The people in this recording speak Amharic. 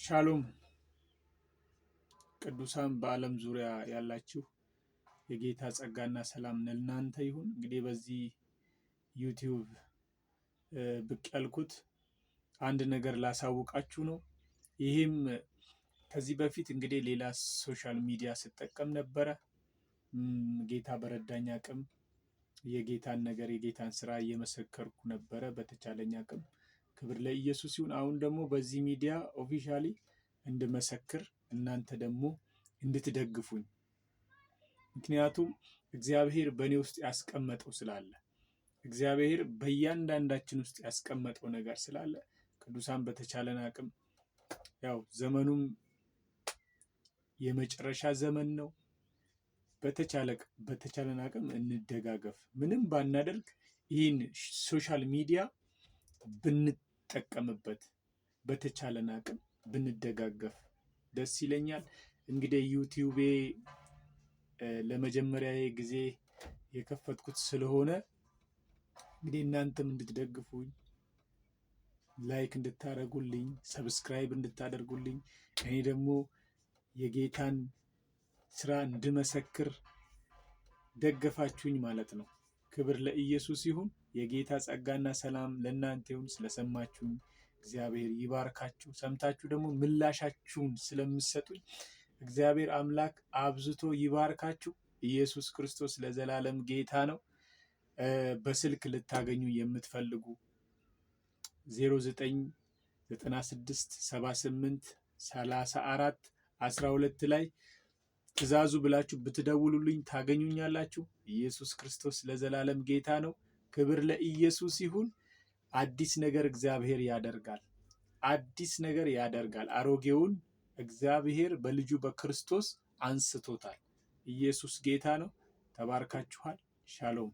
ሻሎም ቅዱሳን በዓለም ዙሪያ ያላችሁ የጌታ ጸጋና ሰላም ለእናንተ ይሁን። እንግዲህ በዚህ ዩቲዩብ ብቅ ያልኩት አንድ ነገር ላሳውቃችሁ ነው። ይህም ከዚህ በፊት እንግዲህ ሌላ ሶሻል ሚዲያ ስጠቀም ነበረ። ጌታ በረዳኝ አቅም የጌታን ነገር የጌታን ስራ እየመሰከርኩ ነበረ በተቻለኝ አቅም። ክብር ለኢየሱስ ይሁን። አሁን ደግሞ በዚህ ሚዲያ ኦፊሻሊ እንድመሰክር እናንተ ደግሞ እንድትደግፉኝ፣ ምክንያቱም እግዚአብሔር በእኔ ውስጥ ያስቀመጠው ስላለ፣ እግዚአብሔር በእያንዳንዳችን ውስጥ ያስቀመጠው ነገር ስላለ ቅዱሳን በተቻለን አቅም ያው ዘመኑም የመጨረሻ ዘመን ነው። በተቻለን አቅም እንደጋገፍ። ምንም ባናደርግ ይህን ሶሻል ሚዲያ ብንጠቀምበት በተቻለን አቅም ብንደጋገፍ ደስ ይለኛል። እንግዲህ ዩቲዩቤ ለመጀመሪያ ጊዜ የከፈትኩት ስለሆነ እንግዲህ እናንተም እንድትደግፉኝ፣ ላይክ እንድታደርጉልኝ፣ ሰብስክራይብ እንድታደርጉልኝ፣ እኔ ደግሞ የጌታን ስራ እንድመሰክር ደገፋችሁኝ ማለት ነው። ክብር ለኢየሱስ ይሁን። የጌታ ጸጋና ሰላም ለእናንተ ይሁን። ስለሰማችሁኝ እግዚአብሔር ይባርካችሁ። ሰምታችሁ ደግሞ ምላሻችሁን ስለምትሰጡኝ እግዚአብሔር አምላክ አብዝቶ ይባርካችሁ። ኢየሱስ ክርስቶስ ለዘላለም ጌታ ነው። በስልክ ልታገኙ የምትፈልጉ 0996783412 ላይ ትእዛዙ ብላችሁ ብትደውሉልኝ ታገኙኛላችሁ። ኢየሱስ ክርስቶስ ለዘላለም ጌታ ነው። ክብር ለኢየሱስ ይሁን። አዲስ ነገር እግዚአብሔር ያደርጋል። አዲስ ነገር ያደርጋል። አሮጌውን እግዚአብሔር በልጁ በክርስቶስ አንስቶታል። ኢየሱስ ጌታ ነው። ተባርካችኋል። ሻሎም